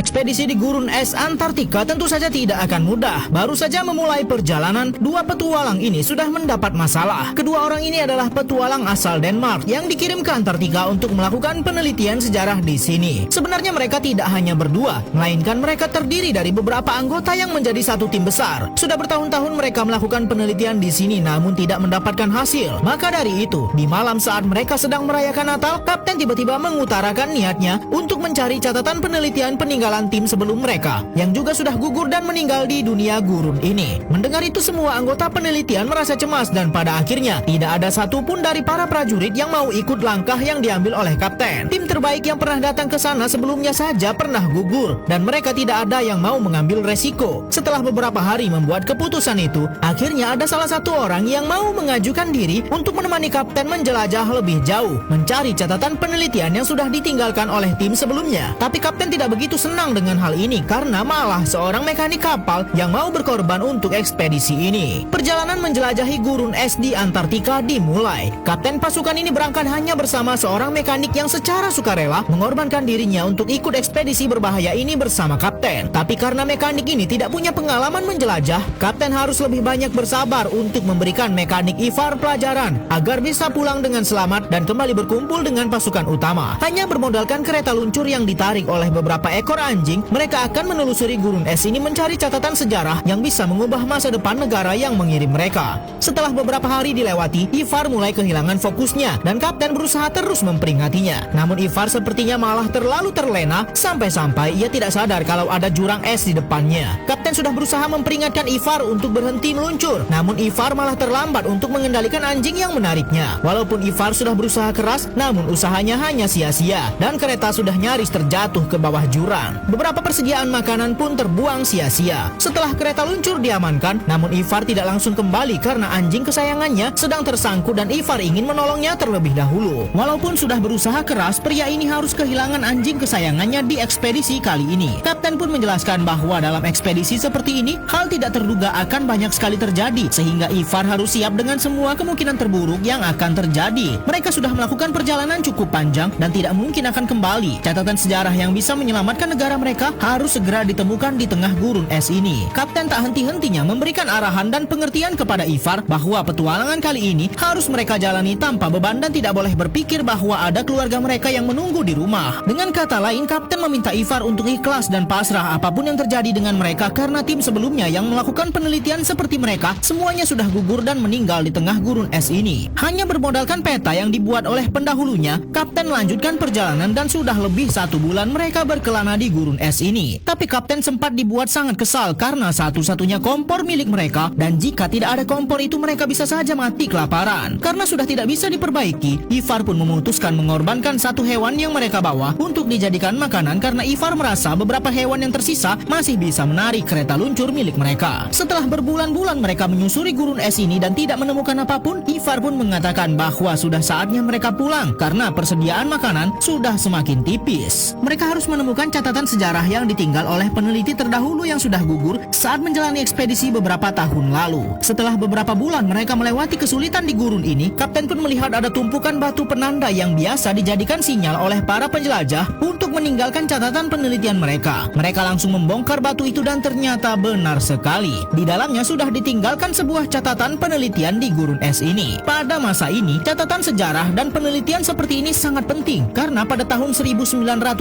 Ekspedisi di gurun es Antartika tentu saja tidak akan mudah. Baru saja memulai perjalanan, dua petualang ini sudah mendapat masalah. Kedua orang ini adalah petualang asal Denmark yang dikirim ke Antartika untuk melakukan penelitian sejarah di sini. Sebenarnya mereka tidak hanya berdua, melainkan mereka terdiri dari beberapa anggota yang menjadi satu tim besar. Sudah bertahun-tahun mereka melakukan penelitian di sini namun tidak mendapatkan hasil. Maka dari itu, di malam saat mereka sedang merayakan Natal, Kapten tiba-tiba mengutarakan niatnya untuk mencari catatan penelitian peninggalan tim sebelum mereka yang juga sudah gugur dan meninggal di dunia gurun ini. Mendengar itu, semua anggota penelitian merasa cemas dan pada akhirnya tidak ada satupun dari para prajurit yang mau ikut langkah yang diambil oleh Kapten. Tim terbaik yang pernah datang ke sana sebelumnya saja pernah gugur dan mereka tidak ada yang mau mengambil resiko. Setelah beberapa hari membuat keputusan itu, akhirnya ada salah satu orang yang mau mengajukan diri untuk menemani Kapten menjelajah lebih jauh, mencari catatan penelitian yang sudah ditinggalkan oleh tim sebelumnya. Tapi Kapten tidak begitu senang dengan hal ini karena malah seorang mekanik kapal yang mau berkorban untuk ekspedisi ini. Perjalanan menjelajahi gurun es di Antartika dimulai. Kapten pasukan ini berangkat hanya bersama seorang mekanik yang secara sukarela mengorbankan dirinya untuk ikut ekspedisi berbahaya ini bersama Kapten. Tapi karena mekanik ini tidak punya pengalaman menjelajah, Kapten harus lebih banyak bersabar untuk memberikan mekanik Ivar pelajaran agar bisa pulang dengan selamat dan kembali berkumpul dengan pasukan utama. Hanya bermodalkan kereta luncur yang ditarik oleh beberapa ekor anjing, mereka akan menelusuri gurun es ini mencari catatan sejarah yang bisa mengubah masa depan negara yang mengirim mereka. Setelah beberapa hari dilewati, Ivar mulai kehilangan fokusnya dan Kapten berusaha terus memperingatinya. Namun Ivar sepertinya malah terlalu terlena sampai-sampai ia tidak sadar kalau ada jurang es di depannya. Kapten sudah berusaha memperingatkan Ivar untuk berhenti meluncur, namun Ivar malah terlambat untuk mengendalikan anjing yang menariknya. Walaupun Ivar sudah berusaha keras, namun usahanya hanya sia-sia dan kereta sudah nyaris terjatuh ke bawah jurang. Beberapa persediaan makanan pun terbuang sia-sia. Setelah kereta luncur diamankan, namun Ivar tidak langsung kembali karena anjing kesayangannya sedang tersangkut dan Ivar ingin menolongnya terlebih dahulu. Walaupun sudah berusaha keras, pria ini harus kehilangan anjing kesayangannya di ekspedisi kali ini. Kapten pun menjelaskan bahwa dalam ekspedisi seperti ini, hal tidak terduga akan banyak sekali terjadi, sehingga Ivar harus siap dengan semua kemungkinan terburuk yang akan terjadi. Mereka sudah melakukan perjalanan cukup panjang dan tidak mungkin akan kembali. Catatan sejarah yang bisa menyelamatkan negara mereka harus segera ditemukan di tengah gurun es ini. Kapten tak henti-hentinya memberikan arahan dan pengertian kepada Ivar bahwa petualangan kali ini harus mereka jalani tanpa beban dan tidak boleh berpikir bahwa ada keluarga mereka yang menunggu di rumah. Dengan kata lain, Kapten meminta Ivar untuk ikhlas dan pasrah apapun yang terjadi dengan mereka karena tim sebelumnya yang melakukan penelitian seperti mereka semuanya sudah gugur dan meninggal di tengah gurun es ini. Hanya bermodalkan peta yang dibuat oleh pendahulunya, Kapten melanjutkan perjalanan dan sudah lebih 1 bulan mereka berkelana di gurun es ini. Tapi Kapten sempat dibuat sangat kesal karena satu-satunya kompor milik mereka dan jika tidak ada kompor itu mereka bisa saja mati kelaparan. Karena sudah tidak bisa diperbaiki, Ivar pun memutuskan mengorbankan satu hewan yang mereka bawa untuk dijadikan makanan karena Ivar merasa beberapa hewan yang tersisa masih bisa menarik kereta luncur milik mereka. Setelah berbulan-bulan mereka menyusuri gurun es ini dan tidak menemukan apapun, Ivar pun mengatakan bahwa sudah saatnya mereka pulang karena persediaan makanan sudah semakin tipis. Mereka harus menemukan catatan sejarah yang ditinggal oleh peneliti terdahulu yang sudah gugur saat menjalani ekspedisi beberapa tahun lalu. Setelah beberapa bulan mereka melewati kesulitan di gurun ini, Kapten pun melihat ada tumpukan batu penanda yang biasa dijadikan sinyal oleh para penjelajah untuk meninggalkan catatan penelitian mereka. Mereka langsung membongkar batu itu dan ternyata benar sekali. Di dalamnya sudah ditinggalkan sebuah catatan penelitian di gurun es ini. Pada masa ini, catatan sejarah dan penelitian seperti ini sangat penting karena pada tahun 1910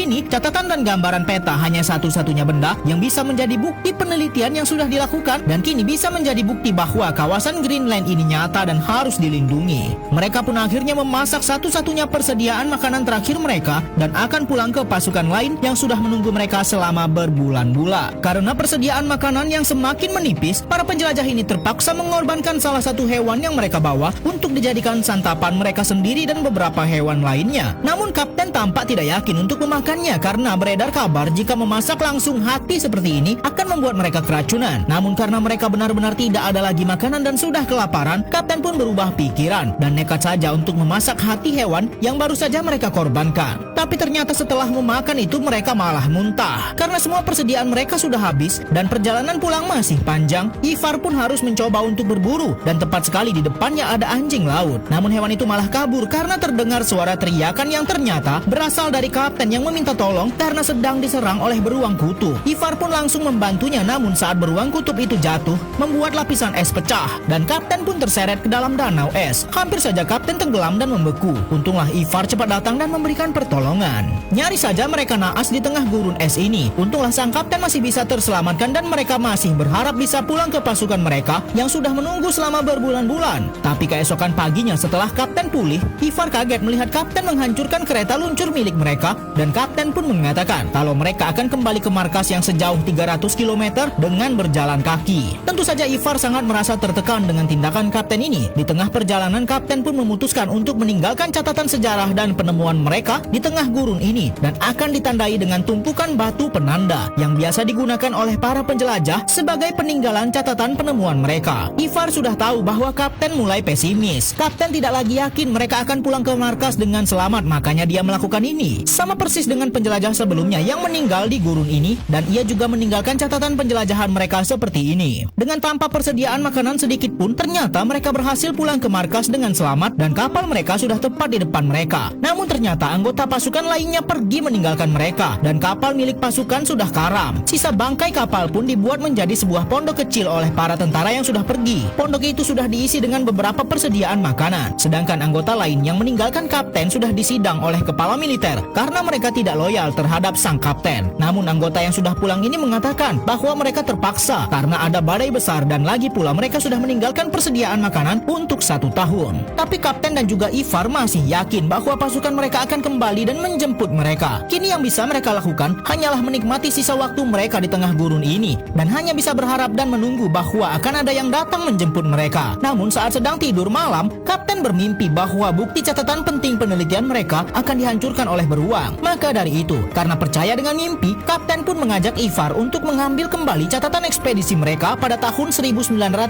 ini, catatan dan gambaran peta hanya satu-satunya benda yang bisa menjadi bukti penelitian yang sudah dilakukan dan kini bisa menjadi bukti bahwa kawasan Greenland ini nyata dan harus dilindungi. Mereka pun akhirnya memasak satu-satunya persediaan makanan terakhir mereka dan akan pulang ke pasukan lain yang sudah menunggu mereka selama berbulan-bulan. Karena persediaan makanan yang semakin menipis, para penjelajah ini terpaksa mengorbankan salah satu hewan yang mereka bawa untuk dijadikan santapan mereka sendiri dan beberapa hewan lainnya. Namun Kapten tampak tidak yakin untuk memakannya karena beredar kabar jika memasak langsung hati seperti ini akan membuat mereka keracunan. Namun karena mereka benar-benar tidak ada lagi makanan dan sudah kelaparan, Kapten pun berubah pikiran dan nekat saja untuk memasak hati hewan yang baru saja mereka korbankan. Tapi ternyata setelah memakan itu mereka malah muntah karena semua persediaan mereka sudah habis dan perjalanan pulang masih panjang. Ivar pun harus mencoba untuk berburu dan tepat sekali di depannya ada anjing laut. Namun hewan itu malah kabur karena terdengar suara teriakan yang ternyata berasal dari Kapten yang meminta tolong karena karena sedang diserang oleh beruang kutub. Ivar pun langsung membantunya, namun saat beruang kutub itu jatuh, membuat lapisan es pecah dan kapten pun terseret ke dalam danau es. Hampir saja kapten tenggelam dan membeku. Untunglah Ivar cepat datang dan memberikan pertolongan. Nyaris saja mereka naas di tengah gurun es ini. Untunglah sang kapten masih bisa terselamatkan dan mereka masih berharap bisa pulang ke pasukan mereka yang sudah menunggu selama berbulan-bulan. Tapi keesokan paginya setelah kapten pulih, Ivar kaget melihat kapten menghancurkan kereta luncur milik mereka dan kapten pun mengatakan kalau mereka akan kembali ke markas yang sejauh 300 km dengan berjalan kaki. Tentu saja Ivar sangat merasa tertekan dengan tindakan kapten ini. Di tengah perjalanan, kapten pun memutuskan untuk meninggalkan catatan sejarah dan penemuan mereka di tengah gurun ini dan akan ditandai dengan tumpukan batu penanda yang biasa digunakan oleh para penjelajah sebagai peninggalan catatan penemuan mereka. Ivar sudah tahu bahwa kapten mulai pesimis. Kapten tidak lagi yakin mereka akan pulang ke markas dengan selamat, makanya dia melakukan ini. Sama persis dengan penjelajah sebelumnya yang meninggal di gurun ini, dan ia juga meninggalkan catatan penjelajahan mereka seperti ini. Dengan tanpa persediaan makanan sedikit pun, ternyata mereka berhasil pulang ke markas dengan selamat dan kapal mereka sudah tepat di depan mereka. Namun ternyata anggota pasukan lainnya pergi meninggalkan mereka dan kapal milik pasukan sudah karam. Sisa bangkai kapal pun dibuat menjadi sebuah pondok kecil oleh para tentara yang sudah pergi. Pondok itu sudah diisi dengan beberapa persediaan makanan. Sedangkan anggota lain yang meninggalkan kapten sudah disidang oleh kepala militer karena mereka tidak loyal terhadap sang kapten. Namun anggota yang sudah pulang ini mengatakan bahwa mereka terpaksa karena ada badai besar dan lagi pula mereka sudah meninggalkan persediaan makanan untuk 1 tahun. Tapi kapten dan juga Ivar masih yakin bahwa pasukan mereka akan kembali dan menjemput mereka. Kini yang bisa mereka lakukan hanyalah menikmati sisa waktu mereka di tengah gurun ini dan hanya bisa berharap dan menunggu bahwa akan ada yang datang menjemput mereka. Namun saat sedang tidur malam, kapten bermimpi bahwa bukti catatan penting penelitian mereka akan dihancurkan oleh beruang. Maka dari itu, karena percaya dengan mimpi, kapten pun mengajak Ivar untuk mengambil kembali catatan ekspedisi mereka pada tahun 1910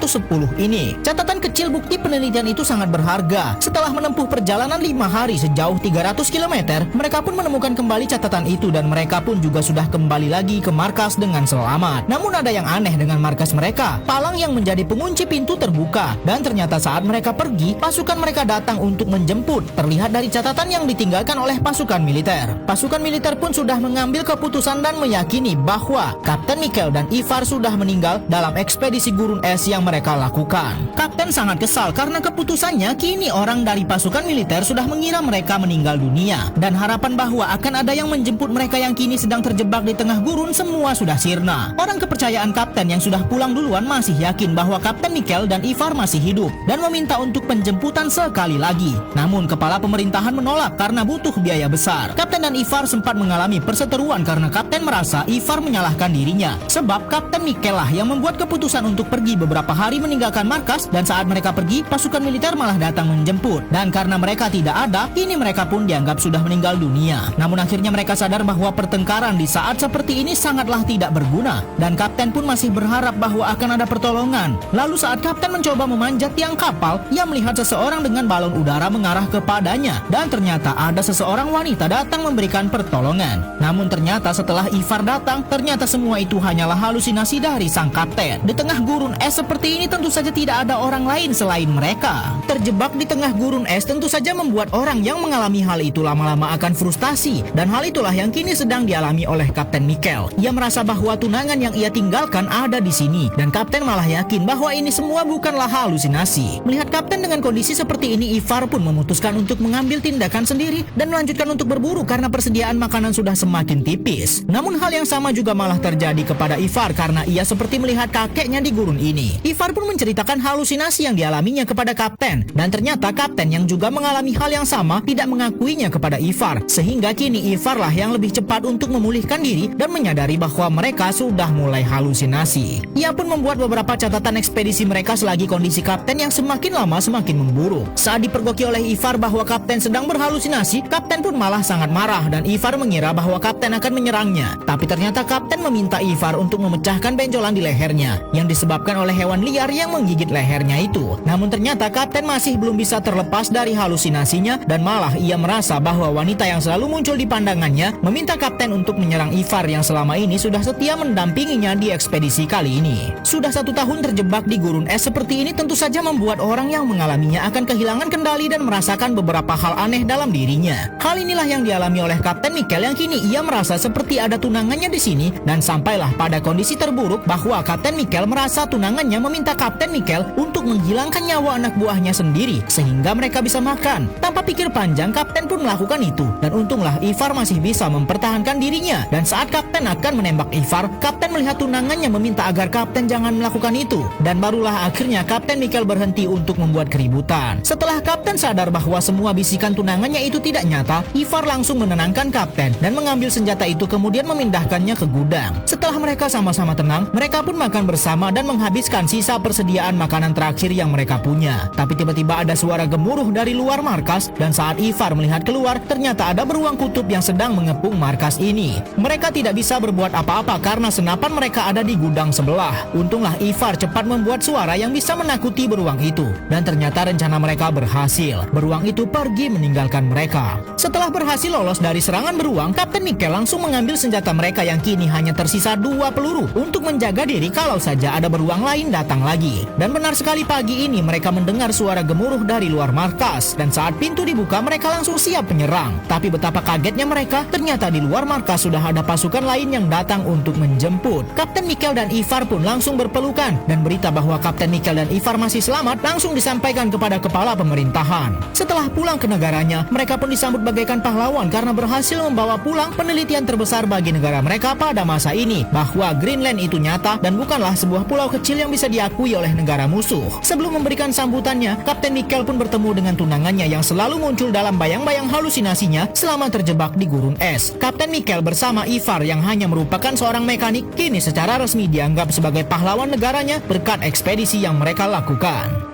ini. Catatan kecil bukti penelitian itu sangat berharga. Setelah menempuh perjalanan 5 hari sejauh 300 km, mereka pun menemukan kembali catatan itu dan mereka pun juga sudah kembali lagi ke markas dengan selamat. Namun ada yang aneh dengan markas mereka. Palang yang menjadi pengunci pintu terbuka dan ternyata saat mereka pergi, pasukan mereka datang untuk menjemput. Terlihat dari catatan yang ditinggalkan oleh pasukan militer. Pasukan militer pun sudah mengambil keputusan dan meyakini bahwa Kapten Mikkel dan Ivar sudah meninggal dalam ekspedisi gurun es yang mereka lakukan. Kapten sangat kesal karena keputusannya kini orang dari pasukan militer sudah mengira mereka meninggal dunia dan harapan bahwa akan ada yang menjemput mereka yang kini sedang terjebak di tengah gurun semua sudah sirna. Orang kepercayaan kapten yang sudah pulang duluan masih yakin bahwa Kapten Mikkel dan Ivar masih hidup dan meminta untuk penjemputan sekali lagi. Namun kepala pemerintahan menolak karena butuh biaya besar. Kapten dan Ivar sempat mengalami perseteruan karena kapten merasa Ivar menyalahkan dirinya. Sebab Kapten Mikkel lah yang membuat keputusan untuk pergi beberapa hari meninggalkan markas dan saat mereka pergi, pasukan militer malah datang menjemput. Dan karena mereka tidak ada, kini mereka pun dianggap sudah meninggal dunia. Namun akhirnya mereka sadar bahwa pertengkaran di saat seperti ini sangatlah tidak berguna dan kapten pun masih berharap bahwa akan ada pertolongan. Lalu saat kapten mencoba memanjat tiang kapal, ia melihat seseorang dengan balon udara mengarah kepadanya dan ternyata ada seseorang wanita datang memberikan pertolongan. Namun ternyata setelah Ivar datang, ternyata semua itu hanyalah halusinasi dari sang kapten. Di tengah gurun es seperti ini tentu saja tidak ada orang lain selain mereka. Terjebak di tengah gurun es tentu saja membuat orang yang mengalami hal itu lama-lama akan frustasi dan hal itulah yang kini sedang dialami oleh Kapten Mikkel. Ia merasa bahwa tunangan yang ia tinggalkan ada di sini dan kapten malah yakin bahwa ini semua bukanlah halusinasi. Melihat kapten dengan kondisi seperti ini, Ivar pun memutuskan untuk mengambil tindakan sendiri dan melanjutkan untuk berburu karena persediaan makanan sudah semakin tipis. Namun hal yang sama juga malah terjadi kepada Ivar karena ia seperti melihat kakeknya di gurun ini. Ivar pun menceritakan halusinasi yang dialaminya kepada kapten dan ternyata kapten yang juga mengalami hal yang sama tidak mengakuinya kepada Ivar sehingga kini Ivar lah yang lebih cepat untuk memulihkan diri dan menyadari bahwa mereka sudah mulai halusinasi. Ia pun membuat beberapa catatan ekspedisi mereka selagi kondisi kapten yang semakin lama semakin memburuk. Saat dipergoki oleh Ivar bahwa kapten sedang berhalusinasi, kapten pun malah sangat marah dan Ivar mengira bahwa kapten akan menyerangnya. Tapi ternyata kapten meminta Ivar untuk memecahkan benjolan di lehernya yang disebabkan oleh hewan liar yang menggigit lehernya itu. Namun ternyata kapten masih belum bisa terlepas dari halusinasinya dan malah ia merasa bahwa wanita yang selalu muncul di pandangannya meminta kapten untuk menyerang Ivar yang selama ini sudah setia mendampinginya di ekspedisi kali ini. Sudah 1 tahun terjebak di gurun es seperti ini tentu saja membuat orang yang mengalaminya akan kehilangan kehilangan kendali dan merasakan beberapa hal aneh dalam dirinya. Hal inilah yang dialami oleh Kapten Mikel yang kini ia merasa seperti ada tunangannya di sini, dan sampailah pada kondisi terburuk bahwa Kapten Mikel merasa tunangannya meminta Kapten Mikel untuk menghilangkan nyawa anak buahnya sendiri sehingga mereka bisa makan. Tanpa pikir panjang, Kapten pun melakukan itu, dan untunglah Ivar masih bisa mempertahankan dirinya. Dan saat Kapten akan menembak Ivar, Kapten melihat tunangannya meminta agar Kapten jangan melakukan itu, dan barulah akhirnya Kapten Mikel berhenti untuk membuat keributan. Setelah Kapten sadar bahwa semua bisikan tunangannya itu tidak nyata, Ivar langsung menenangkan Kapten dan mengambil senjata itu kemudian memindahkannya ke gudang. Setelah mereka sama-sama tenang, mereka pun makan bersama dan menghabiskan sisa persediaan makanan terakhir yang mereka punya. Tapi tiba-tiba ada suara gemuruh dari luar markas, dan saat Ivar melihat keluar, ternyata ada beruang kutub yang sedang mengepung markas ini. Mereka tidak bisa berbuat apa-apa karena senapan mereka ada di gudang sebelah. Untunglah Ivar cepat membuat suara yang bisa menakuti beruang itu, dan ternyata rencana mereka berhasil. Beruang itu pergi meninggalkan mereka. Setelah berhasil lolos dari serangan beruang, Kapten Mikel langsung mengambil senjata mereka yang kini hanya tersisa 2 peluru untuk menjaga diri kalau saja ada beruang lain datang lagi. Dan benar sekali, pagi ini mereka mendengar suara gemuruh dari luar markas, dan saat pintu dibuka mereka langsung siap menyerang. Tapi betapa kagetnya mereka, ternyata di luar markas sudah ada pasukan lain yang datang untuk menjemput. Kapten Mikel dan Ivar pun langsung berpelukan, dan berita bahwa Kapten Mikel dan Ivar masih selamat langsung disampaikan kepada kepala pemerintahan. Setelah pulang ke negaranya, mereka pun disambut bagaikan pahlawan karena berhasil membawa pulang penelitian terbesar bagi negara mereka pada masa ini, bahwa Greenland itu nyata dan bukanlah sebuah pulau kecil yang bisa diakui oleh negara musuh. Sebelum memberikan sambutannya, Kapten Mikel pun bertemu dengan tunangannya yang selalu muncul dalam bayang-bayang halusinasinya selama terjebak di gurun es. Kapten Mikel bersama Ivar yang hanya merupakan seorang mekanik, kini secara resmi dianggap sebagai pahlawan negaranya berkat ekspedisi yang mereka lakukan.